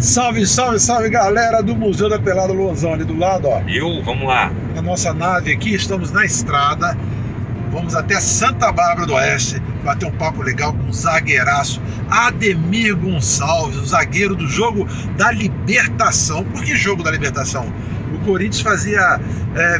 Salve, salve, salve, galera do Museu da Pelada, Luanzão ali do lado, ó. Vamos lá. Na nossa nave aqui, estamos na estrada. Vamos até Santa Bárbara do Oeste, bater um papo legal com o zagueiraço Ademir Gonçalves, o zagueiro do jogo da Libertação. Por que jogo da Libertação? O Corinthians fazia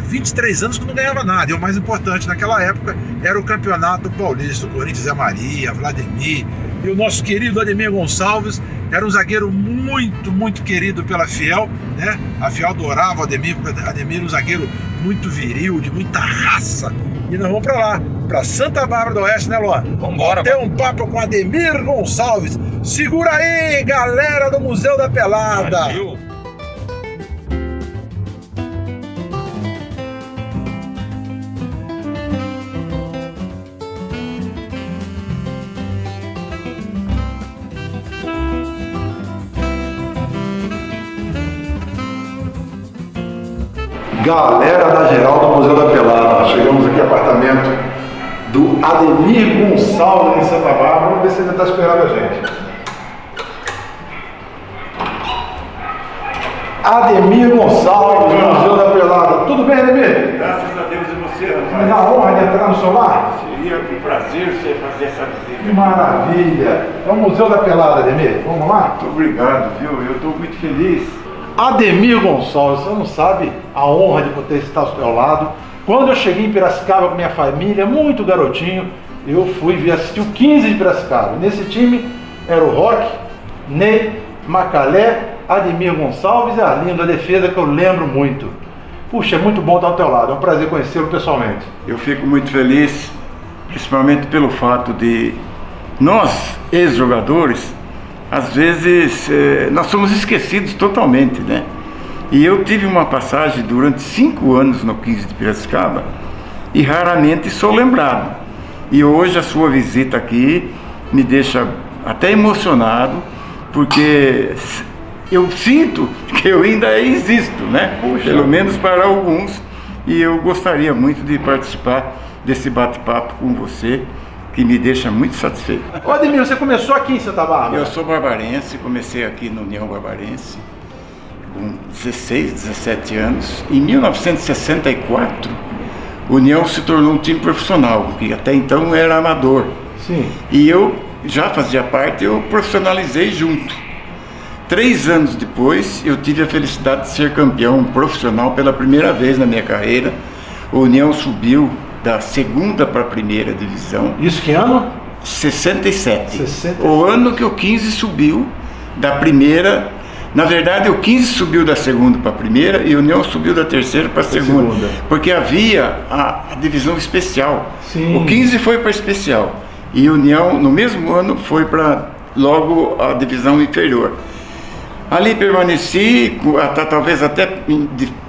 23 anos que não ganhava nada, e o mais importante naquela época era o Campeonato Paulista. O Corinthians é Maria, Vladimir, e o nosso querido Ademir Gonçalves era um zagueiro muito, muito querido pela Fiel, né? A Fiel adorava o Ademir, porque Ademir era um zagueiro muito viril, de muita raça. E nós vamos pra lá, pra Santa Bárbara do Oeste, né, Luan? Vambora. Ter um papo com Ademir Gonçalves. Segura aí, galera do Museu da Pelada. Valeu. Galera da geral do Museu da Pelada, chegamos aqui no apartamento do Ademir Gonçalves em Santa Bárbara. Vamos ver se ele está esperando a gente. Ademir Gonçalves, no Museu da Pelada. Tudo bem, Ademir? Graças a Deus e você, rapaz. Me dá honra de entrar no seu lar? Seria um prazer você fazer essa visita. Que maravilha! É o Museu da Pelada, Ademir. Vamos lá? Muito obrigado, viu? Eu estou muito feliz. Ademir Gonçalves, você não sabe a honra de poder estar ao seu lado. Quando eu cheguei em Piracicaba com minha família, muito garotinho, eu fui assistir o 15 de Piracicaba. Nesse time era o Roque, Ney, Macalé, Ademir Gonçalves e Arlindo, a defesa que eu lembro muito. Puxa, é muito bom estar ao teu lado, é um prazer conhecê-lo pessoalmente. Eu fico muito feliz, principalmente pelo fato de nós, ex-jogadores, às vezes nós somos esquecidos totalmente, né? E eu tive uma passagem durante 5 anos no 15 de Piracicaba e raramente sou lembrado. E hoje a sua visita aqui me deixa até emocionado, porque eu sinto que eu ainda existo, né? Puxa. Pelo menos para alguns, e eu gostaria muito de participar desse bate-papo com você, que me deixa muito satisfeito. Ô Ademir, você começou aqui em Santa Bárbara? Eu sou barbarense, comecei aqui no União Barbarense com 16, 17 anos. Em 1964, o União se tornou um time profissional, que até então era amador. Sim. E eu já fazia parte, eu profissionalizei junto. 3 anos depois, eu tive a felicidade de ser campeão profissional pela primeira vez na minha carreira. O União subiu da segunda para a primeira divisão. Isso que ano? 67. 67. O ano que o 15 subiu da primeira. Na verdade, o 15 subiu da segunda para a primeira e o União subiu da terceira para a segunda. Porque havia a divisão especial. Sim. O 15 foi para a especial e o União, no mesmo ano, foi para logo a divisão inferior. Ali permaneci, talvez até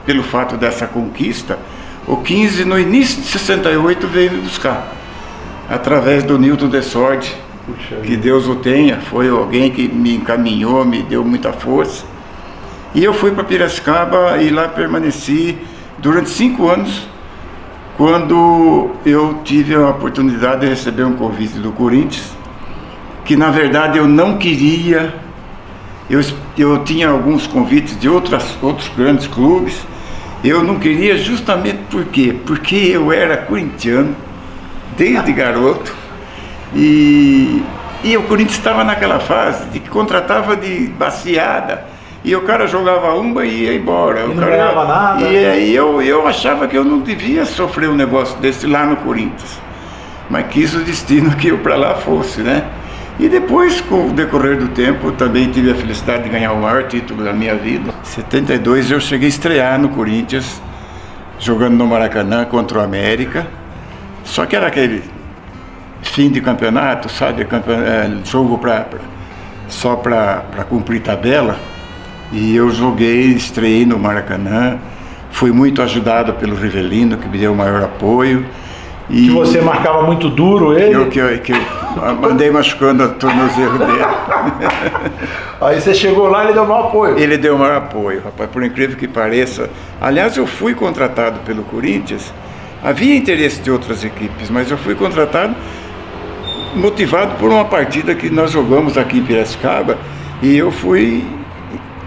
pelo fato dessa conquista. O 15, no início de 68, veio me buscar, através do Nilton Dessordi, que Deus o tenha, foi alguém que me encaminhou, me deu muita força. E eu fui para Piracicaba e lá permaneci durante 5 anos, quando eu tive a oportunidade de receber um convite do Corinthians, que na verdade eu não queria. Eu tinha alguns convites de outros grandes clubes. Eu não queria justamente por quê? Porque eu era corintiano desde garoto e o Corinthians estava naquela fase de que contratava de baseada e o cara jogava uma e ia embora. E não ganhava nada. E aí eu achava que eu não devia sofrer um negócio desse lá no Corinthians, mas quis o destino que eu para lá fosse, né? E depois, com o decorrer do tempo, também tive a felicidade de ganhar o maior título da minha vida. Em 72 eu cheguei a estrear no Corinthians, jogando no Maracanã contra o América. Só que era aquele fim de campeonato, sabe? Jogo só para cumprir tabela. E eu estreiei no Maracanã. Fui muito ajudado pelo Rivelino, que me deu o maior apoio. E que você marcava muito duro ele? Que eu mandei machucando o tornozelo dele. Aí você chegou lá e ele deu o maior apoio. Ele deu o maior apoio, rapaz, por incrível que pareça. Aliás, eu fui contratado pelo Corinthians. Havia interesse de outras equipes, mas eu fui contratado motivado por uma partida que nós jogamos aqui em Piracicaba. E eu fui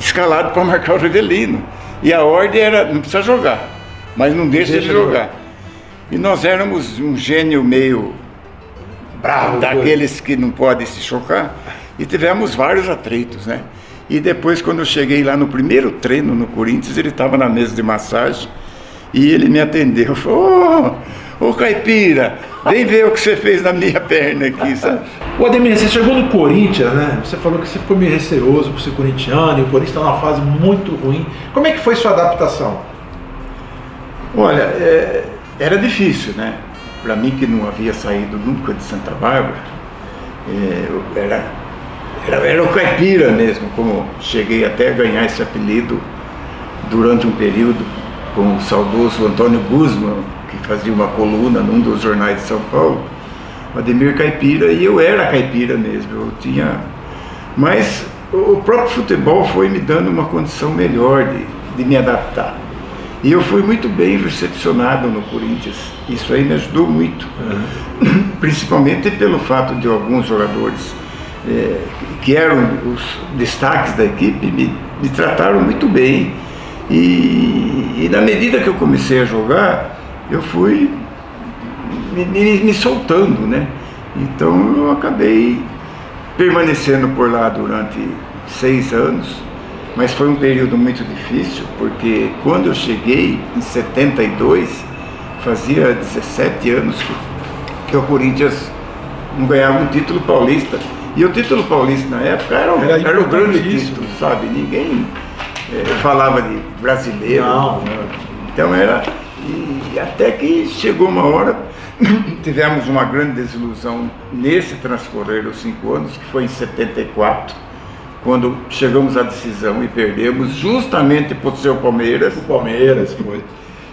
escalado para marcar o Rivelino. E a ordem era, não precisa jogar, mas não deixa de jogar. E nós éramos um gênio meio bravo, daqueles que não podem se chocar, e tivemos vários atritos, né? E depois, quando eu cheguei lá no primeiro treino no Corinthians, ele estava na mesa de massagem e ele me atendeu. Falou: ô Caipira, vem ver o que você fez na minha perna aqui, sabe? Ô Ademir, você chegou no Corinthians, né? Você falou que você ficou meio receoso por ser corintiano e o Corinthians está numa fase muito ruim. Como é que foi sua adaptação? Olha, era difícil, né? Para mim, que não havia saído nunca de Santa Bárbara, era o caipira mesmo, como cheguei até a ganhar esse apelido durante um período com o saudoso Antônio Guzman, que fazia uma coluna num dos jornais de São Paulo, Ademir Caipira, e eu era caipira mesmo, eu tinha... Mas o próprio futebol foi me dando uma condição melhor de me adaptar. E eu fui muito bem recepcionado no Corinthians, isso aí me ajudou muito, principalmente pelo fato de alguns jogadores que eram os destaques da equipe me trataram muito bem. E na medida que eu comecei a jogar, eu fui me soltando, né? Então eu acabei permanecendo por lá durante 6 anos, mas foi um período muito difícil, porque quando eu cheguei em 72, fazia 17 anos que o Corinthians não ganhava um título paulista. E o título paulista na época era o grande título, sabe? Ninguém falava de brasileiro. Não. Então era... E até que chegou uma hora, tivemos uma grande desilusão nesse transcorrer dos 5 anos, que foi em 74, quando chegamos à decisão e perdemos justamente por ser o Palmeiras. O Palmeiras foi.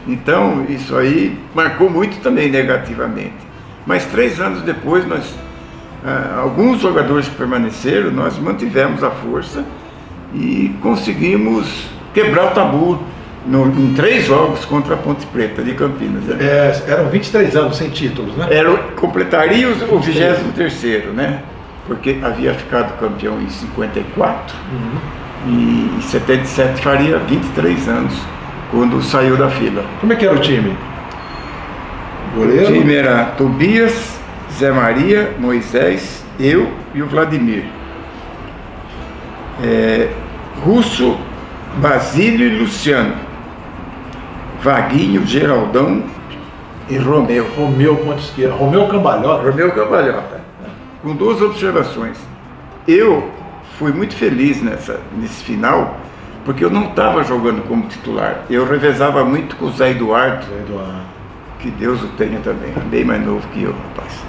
Então isso aí marcou muito também negativamente. Mas 3 anos depois, alguns jogadores que permaneceram, nós mantivemos a força e conseguimos quebrar o tabu em 3 jogos contra a Ponte Preta de Campinas. Né? Eram 23 anos sem títulos, né? Completaria o 23º, né? Porque havia ficado campeão em 54 e em 77 faria 23 anos quando saiu da fila. Como é que era o time? Goleiro? O time era Tobias, Zé Maria, Moisés, eu e o Vladimir. Russo, Basílio e Luciano. Vaguinho, Geraldão e Romeu. Romeu, ponto esquerda. Romeu Cambalhota. Romeu Cambalhota. Com 2 observações. Eu fui muito feliz nesse final, porque eu não estava jogando como titular. Eu revezava muito com o Zé Eduardo. Que Deus o tenha também, bem mais novo que eu, rapaz.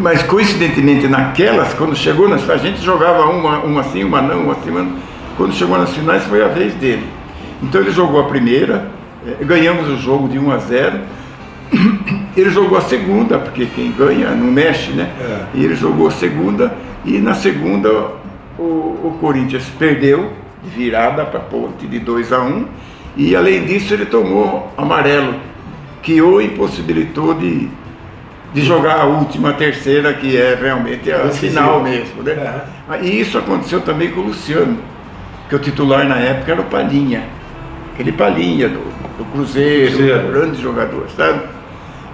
Mas coincidentemente naquelas, quando chegou nas finais, a gente jogava uma assim, uma não, uma assim, uma não. Quando chegou nas finais foi a vez dele. Então ele jogou a primeira, ganhamos o jogo de 1-0. Ele jogou a segunda, porque quem ganha não mexe, né? E ele jogou a segunda, e na segunda o Corinthians perdeu de virada para a Ponte de 2-1. E além disso ele tomou amarelo, que o impossibilitou de jogar a última, a terceira, que é realmente a final mesmo, né? E isso aconteceu também com o Luciano, que o titular na época era o Palhinha, aquele Palhinha do Cruzeiro, grande jogador, sabe?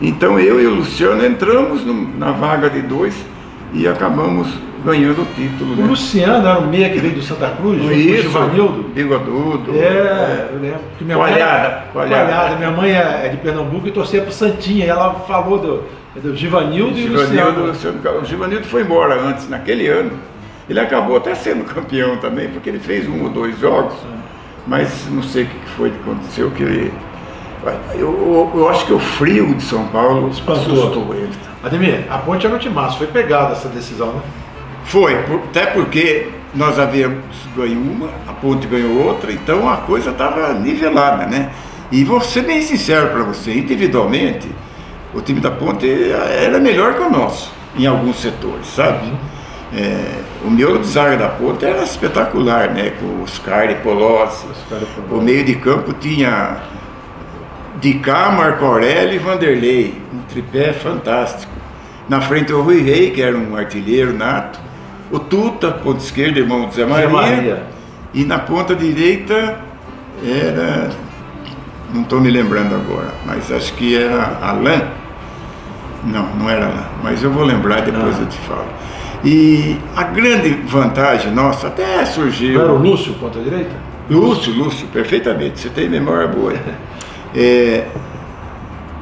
Então eu e o Luciano entramos na vaga de 2 e acabamos ganhando o título. O Luciano era o meia que veio do Santa Cruz, o Givanildo. Bigodudo. Eu lembro. Coalhada. Minha mãe é de Pernambuco e torcia pro Santinha. E ela falou do Givanildo e Luciano. O Givanildo foi embora antes, naquele ano. Ele acabou até sendo campeão também, porque ele fez 1 ou 2 jogos. Mas não sei o que foi que aconteceu, que ele... Eu acho que o frio de São Paulo assustou ele. Ademir, a Ponte era um timaço, foi pegada essa decisão, né? Foi, até porque nós havíamos ganho uma, a Ponte ganhou outra, então a coisa estava nivelada, né? E vou ser bem sincero para você, individualmente, o time da Ponte era melhor que o nosso, em alguns setores, sabe? O miolo de zaga da Ponte era espetacular, né? Com Oscar e Polozzi. O meio de campo tinha Dicá, Marco Aurélio e Vanderlei, um tripé fantástico. Na frente o Rui Rei, que era um artilheiro nato, o Tuta, ponta esquerda, irmão do Zé Maria. E na ponta direita era, não estou me lembrando agora, mas acho que era Alain. Não era Alain, mas eu vou lembrar, depois eu te falo. E a grande vantagem nossa, até surgiu... Não era o Lúcio, ponta direita? Lúcio, perfeitamente, você tem memória boa.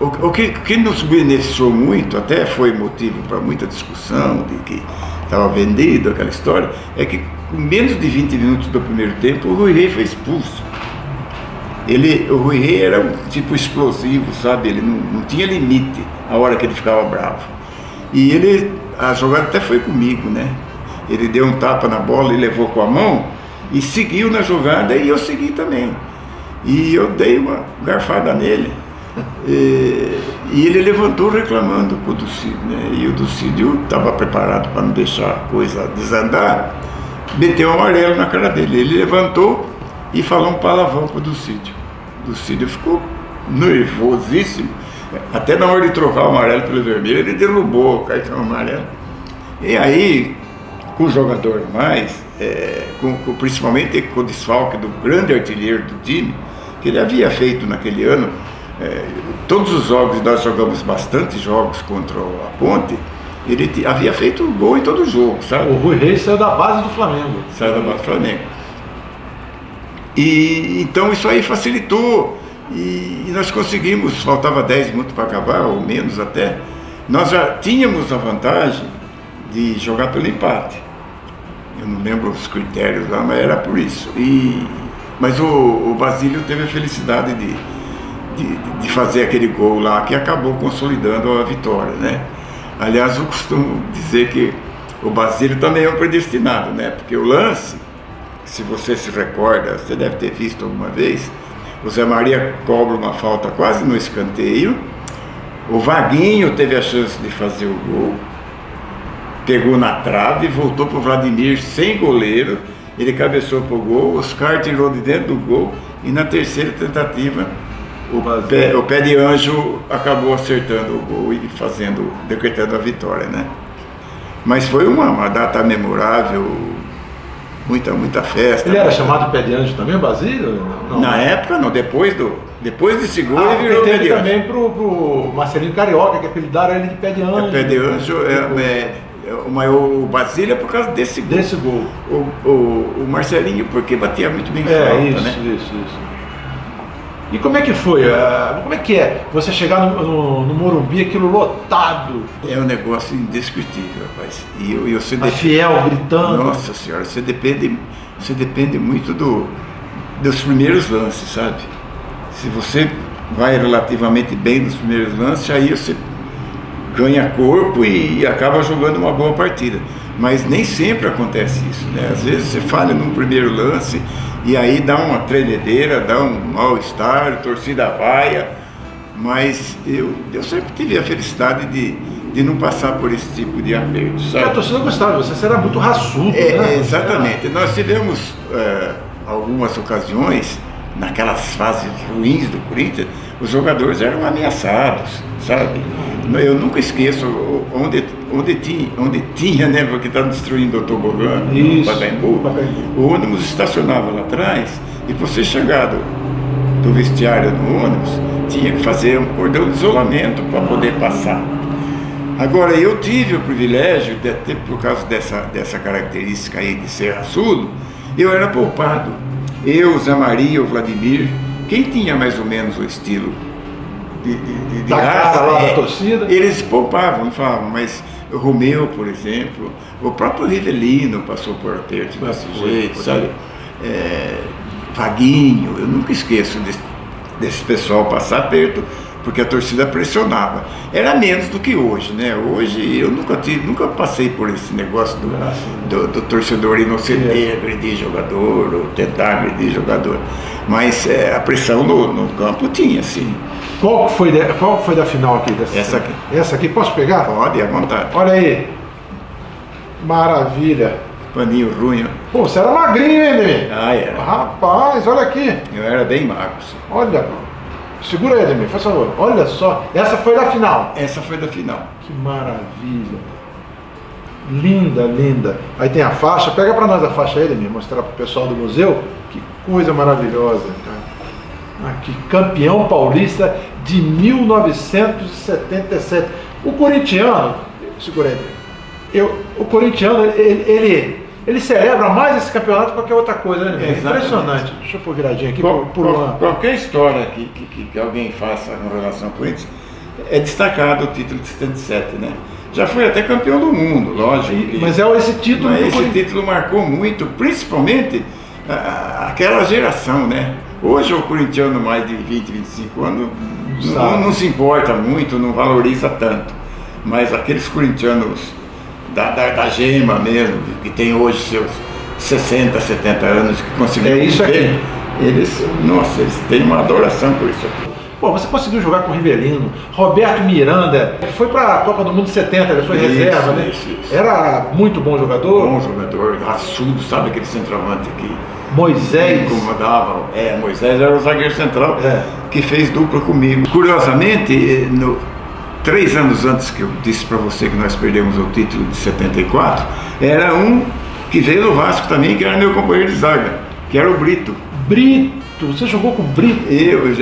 O que nos beneficiou muito, até foi motivo para muita discussão, de que estava vendido, aquela história, é que com menos de 20 minutos do primeiro tempo, o Rui Rei foi expulso. O Rui Rei era um tipo explosivo, sabe? Ele não tinha limite a hora que ele ficava bravo. E a jogada até foi comigo, né? Ele deu um tapa na bola e levou com a mão e seguiu na jogada e eu segui também. E eu dei uma garfada nele. E ele levantou reclamando com o Ducídio, né? E o Ducídio estava preparado para não deixar a coisa desandar, meteu um amarelo na cara dele. Ele levantou e falou um palavrão para o Ducídio. O Ducídio ficou nervosíssimo. Até na hora de trocar o amarelo pelo vermelho, ele derrubou o cartão amarelo. E aí, com o jogador a mais, principalmente com o desfalque do grande artilheiro do time, que ele havia feito naquele ano, todos os jogos, nós jogamos bastante jogos contra a Ponte, ele havia feito gol em todo jogo, sabe? O Rui Reis saiu da base do Flamengo. Saiu da base do Flamengo. E então isso aí facilitou. E nós conseguimos, faltava 10 minutos para acabar, ou menos até, nós já tínhamos a vantagem de jogar pelo empate. Eu não lembro os critérios lá, mas era por isso. Mas o Basílio teve a felicidade de fazer aquele gol lá, que acabou consolidando a vitória, né? Aliás, eu costumo dizer que o Basílio também é um predestinado, né? Porque o lance, se você se recorda, você deve ter visto alguma vez, o Zé Maria cobra uma falta quase no escanteio, o Vaguinho teve a chance de fazer o gol, pegou na trave, voltou para o Vladimir sem goleiro, ele cabeçou para o gol, o Oscar tirou de dentro do gol e na terceira tentativa o pé de anjo acabou acertando o gol e decretando a vitória, né? Mas foi uma data memorável, muita festa. Ele era chamado Pé de Anjo também, Basílio? Não. Na época não, depois desse gol ele virou Pé de Anjo. Também pro Marcelinho Carioca, que apelidaram ele de Pé de Anjo. Pé de Anjo, o Basílio é por causa desse gol. O Marcelinho, porque batia muito bem falta, né? Isso. E como é que foi? Como é que é você chegar no Morumbi, aquilo lotado? É um negócio indescritível, rapaz. A Fiel gritando. Nossa senhora, você depende muito dos primeiros lances, sabe? Se você vai relativamente bem nos primeiros lances, aí você ganha corpo e acaba jogando uma boa partida. Mas nem sempre acontece isso, né? Às vezes você falha num primeiro lance e aí dá uma tremedeira, dá um mal-estar, a torcida vaia, mas eu sempre tive a felicidade de não passar por esse tipo de aperto, sabe? A torcida gostava, você era muito raçudo, né? Exatamente. Nós tivemos algumas ocasiões, naquelas fases ruins do Corinthians, os jogadores eram ameaçados, sabe? Eu nunca esqueço onde tinha, né, porque estava destruindo o tobogã, no Pacaembu. O ônibus estacionava lá atrás e você chegar do vestiário no ônibus, tinha que fazer um cordão de isolamento para poder passar. Agora, eu tive o privilégio, até por causa dessa característica aí de ser raçudo, eu era poupado. Eu, Zé Maria, o Vladimir, quem tinha mais ou menos o estilo de raça, da torcida, eles poupavam, falavam, mas o Romeu, por exemplo, o próprio Rivelino passou por aperto desse jeito, sabe? Vaguinho, eu nunca esqueço desse pessoal passar aperto, porque a torcida pressionava. Era menos do que hoje, né? Hoje eu nunca passei por esse negócio do torcedor ir no CD, agredir jogador, ou tentar agredir jogador. Mas a pressão no campo tinha, sim. Qual foi da final aqui? Essa aqui. Essa aqui, posso pegar? Pode, à vontade. Olha aí. Maravilha. Paninho ruim. Pô, você era magrinho, hein, Edemir? Era. Rapaz, olha aqui. Eu era bem magro, sim. Olha. Segura aí, Edemir, faz favor. Olha só. Essa foi da final. Essa foi da final. Que maravilha. Linda, linda. Aí tem a faixa, pega pra nós a faixa aí, Ademir, mostrar pro pessoal do museu. Que coisa maravilhosa, cara. Aqui, campeão paulista de 1977. O corintiano, segura aí, o corintiano, ele celebra mais esse campeonato que qualquer outra coisa, né? É impressionante. Deixa eu pôr viradinho aqui qualquer história que alguém faça com relação ao Corinthians, é destacado o título de 77, né? Já foi até campeão do mundo, lógico. Mas esse título... Esse título marcou muito, principalmente aquela geração, né? Hoje o corintiano mais de 20, 25 anos não se importa muito, não valoriza tanto. Mas aqueles corintianos da gema mesmo, que tem hoje seus 60, 70 anos, que conseguiram viver, eles têm uma adoração por isso aqui. Pô, você conseguiu jogar com o Rivelino, Roberto Miranda, foi para a Copa do Mundo de 70, ele foi reserva, né? Isso. Era muito bom jogador. Bom jogador, raçudo, sabe aquele centroavante que Moisés incomodava. Moisés era o zagueiro central que fez dupla comigo. Curiosamente, 3 anos antes que eu disse para você que nós perdemos o título de 74, era um que veio do Vasco também, que era meu companheiro de zaga, que era o Brito. Você jogou com o Brito?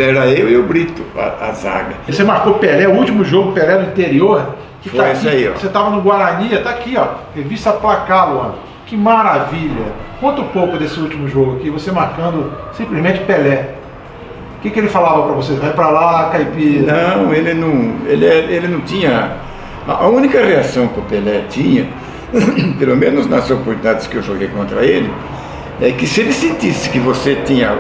Era eu e o Brito, a zaga. E você marcou Pelé, o último jogo Pelé no interior. Que foi esse aí, ó. Você estava no Guarani, tá aqui, ó. Revista Placar, Luan. Que maravilha. Conta um pouco desse último jogo aqui, você marcando simplesmente Pelé. O que ele falava para você? Vai para lá, caipira. Não, ele não tinha... A única reação que o Pelé tinha, pelo menos nas oportunidades que eu joguei contra ele, é que se ele sentisse que você tinha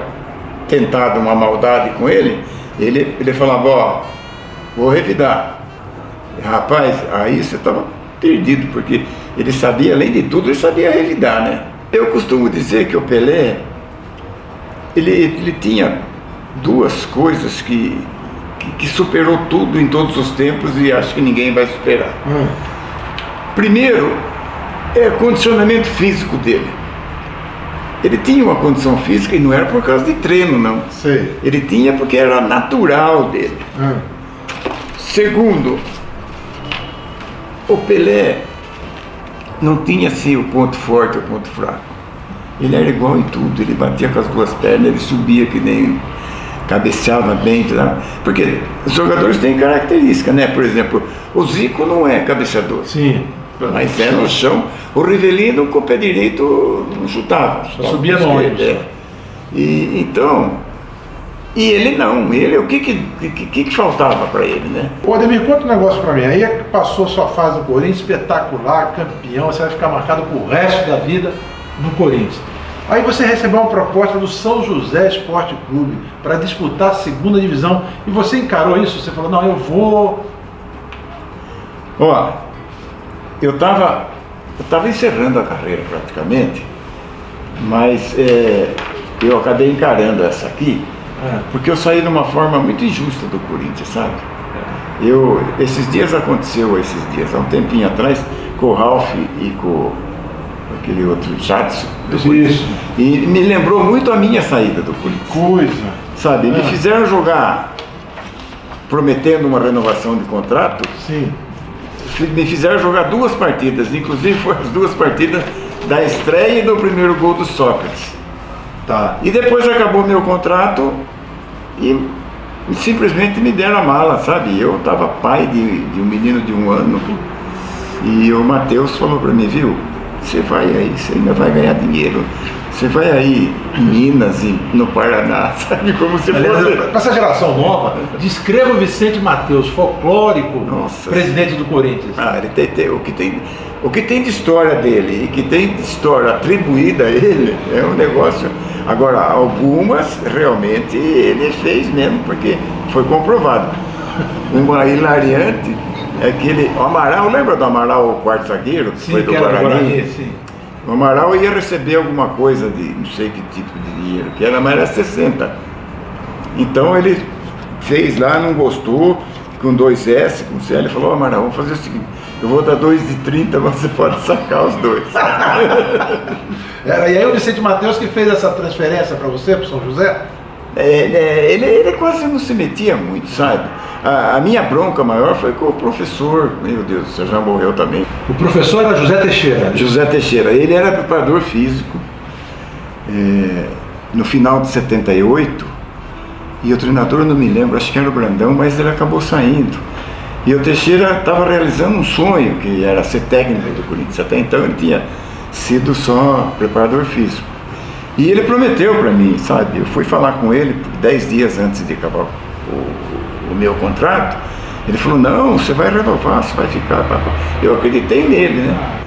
tentado uma maldade com ele, ele falava, ó, vou revidar. Rapaz, aí você estava perdido, porque ele sabia, além de tudo, ele sabia revidar, né? Eu costumo dizer que o Pelé, ele tinha 2 coisas que superou tudo em todos os tempos e acho que ninguém vai superar. Primeiro, é o condicionamento físico dele. Ele tinha uma condição física e não era por causa de treino, não. Sei. Ele tinha porque era natural dele. Segundo, o Pelé não tinha assim o ponto forte ou o ponto fraco. Ele era igual em tudo, ele batia com as 2 pernas, ele subia que nem... cabeceava bem, porque os jogadores têm característica, né? Por exemplo, o Zico não é cabeceador. Sim. Mas é no chão. O Rivelino com o pé direito não chutava. Só subia no ônibus. Então, e ele não. Ele, o que faltava para ele, né? Ô Ademir, conta um negócio para mim. Aí passou sua fase no Corinthians, espetacular, campeão, você vai ficar marcado pro resto da vida no Corinthians. Aí você recebeu uma proposta do São José Esporte Clube para disputar a 2ª divisão e você encarou isso? Você falou, não, eu vou... Ó, eu tava encerrando a carreira praticamente, mas eu acabei encarando essa aqui, porque eu saí de uma forma muito injusta do Corinthians, sabe? Esses dias aconteceu, há um tempinho atrás, com o Ralf e com aquele outro Jadson do Corinthians. E me lembrou muito a minha saída do Corinthians. Sabe, me fizeram jogar prometendo uma renovação de contrato. Sim. Me fizeram jogar 2 partidas, inclusive foram as 2 partidas da estreia e do primeiro gol do Sócrates. Tá. E depois acabou meu contrato e simplesmente me deram a mala, sabe? Eu estava pai de um menino de 1 ano e o Matheus falou para mim, viu? Você vai aí, você ainda vai ganhar dinheiro. Você vai aí em Minas e no Paraná, sabe? Como se fosse... Para essa geração nova, descreva o Vicente Matheus, folclórico, presidente do Corinthians. O que tem de história dele e que tem de história atribuída a ele é um negócio... Agora, algumas realmente ele fez mesmo, porque foi comprovado. Uma hilariante... O Amaral, lembra do Amaral, o 4º zagueiro? Sim, foi do Guarani. Sim. O Amaral ia receber alguma coisa de, não sei que tipo de dinheiro que era, mas era 60. Então ele fez lá, não gostou, com 2S, com C, ele falou, Amaral, vamos fazer o seguinte, eu vou dar 2 de 30, você pode sacar os 2. E aí o Vicente Matheus que fez essa transferência para você, para São José? Ele quase não se metia muito, sabe? A minha bronca maior foi com o professor, meu Deus, você já morreu também. O professor era José Teixeira? José Teixeira, ele era preparador físico, no final de 78, e o treinador eu não me lembro, acho que era o Brandão, mas ele acabou saindo. E o Teixeira estava realizando um sonho, que era ser técnico do Corinthians. Até então ele tinha sido só preparador físico. E ele prometeu para mim, sabe? Eu fui falar com ele 10 dias antes de acabar o meu contrato. Ele falou, não, você vai renovar, você vai ficar. Eu acreditei nele, né?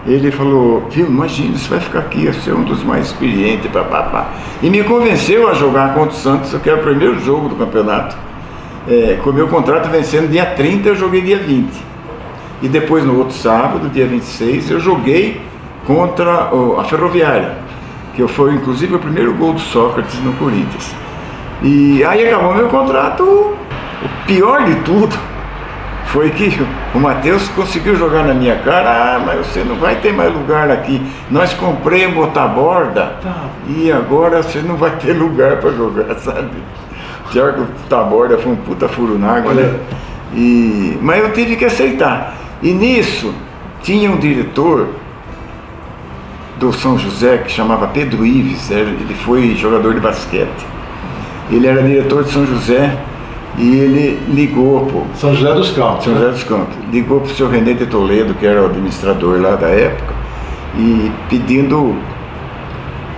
Ele falou, viu, imagina, você vai ficar aqui, você é um dos mais experientes, papapá. E me convenceu a jogar contra o Santos, que era o primeiro jogo do campeonato. Com o meu contrato vencendo dia 30, eu joguei dia 20. E depois, no outro sábado, dia 26, eu joguei contra a Ferroviária, que foi inclusive o primeiro gol do Sócrates no Corinthians. E aí acabou meu contrato. O pior de tudo foi que o Matheus conseguiu jogar na minha cara, mas você não vai ter mais lugar aqui. Nós compramos o Taborda e agora você não vai ter lugar para jogar, sabe? Pior que o Taborda foi um puta furo na água, né? Mas eu tive que aceitar. E nisso tinha um diretor do São José que chamava Pedro Ives, ele foi jogador de basquete. Ele era diretor de São José e ele ligou pro São José dos Campos. São José dos Campos. Ligou pro seu René de Toledo, que era o administrador lá da época, e pedindo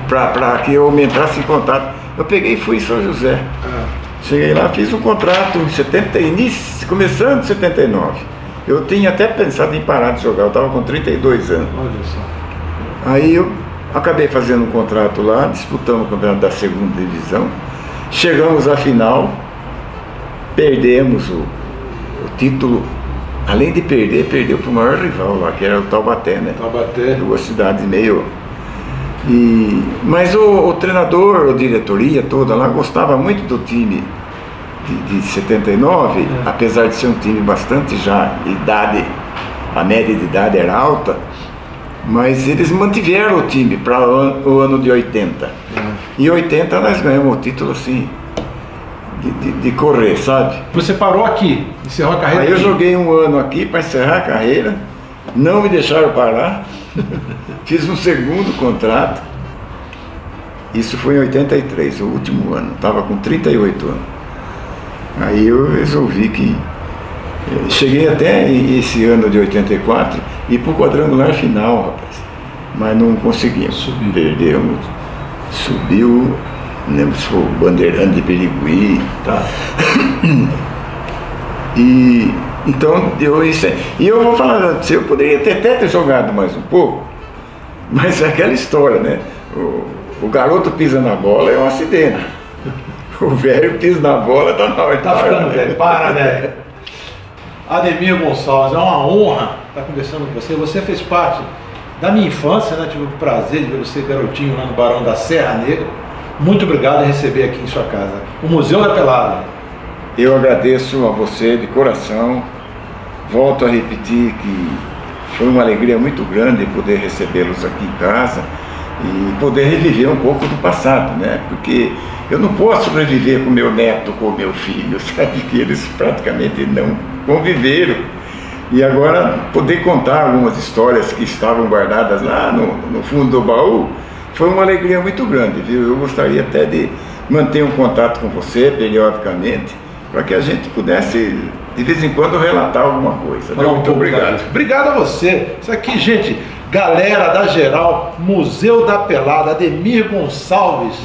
para que eu entrasse em contato. Eu peguei e fui em São José. Cheguei lá, fiz um contrato começando em 79. Eu tinha até pensado em parar de jogar, eu estava com 32 anos. Olha só. Aí eu acabei fazendo um contrato lá, disputamos o campeonato da segunda divisão. Chegamos à final, perdemos o título. Além de perder, perdeu para o maior rival lá, que era o Taubaté, né? Taubaté. Duas cidades meio... Mas o treinador, a diretoria toda lá gostava muito do time de 79, apesar de ser um time bastante já, a média de idade era alta, mas eles mantiveram o time para o ano de 80. Em 80 nós ganhamos o título assim, de correr, sabe? Você parou aqui, encerrou a carreira? Aí eu joguei um ano aqui para encerrar a carreira, não me deixaram parar. Fiz um segundo contrato. Isso foi em 83, o último ano. Estava com 38 anos. Aí eu resolvi que... cheguei até esse ano de 84 e para o quadrangular final, rapaz. Mas não conseguimos. Perdemos. Subiu, não lembro se foi o Bandeirante de Perigüí. Tá. Então, eu vou falar, eu poderia até ter jogado mais um pouco, mas é aquela história, né? O garoto pisa na bola é um acidente. O velho pisa na bola, tá na hora. Tá ficando velho, para, velho. Ademir Gonçalves, é uma honra estar conversando com você. Você fez parte da minha infância, né? Tive o prazer de ver você garotinho lá no Barão da Serra Negra. Muito obrigado em receber aqui em sua casa, o Museu da Pelada. Eu agradeço a você de coração. Volto a repetir que foi uma alegria muito grande poder recebê-los aqui em casa e poder reviver um pouco do passado, né? Porque eu não posso reviver com meu neto, com meu filho, sabe? Que eles praticamente não conviveram. E agora poder contar algumas histórias que estavam guardadas lá no fundo do baú foi uma alegria muito grande, viu? Eu gostaria até de manter um contato com você periodicamente, para que a gente pudesse, de vez em quando, relatar alguma coisa. Muito obrigado. Obrigado a você. Isso aqui, gente, galera da geral, Museu da Pelada, Ademir Gonçalves.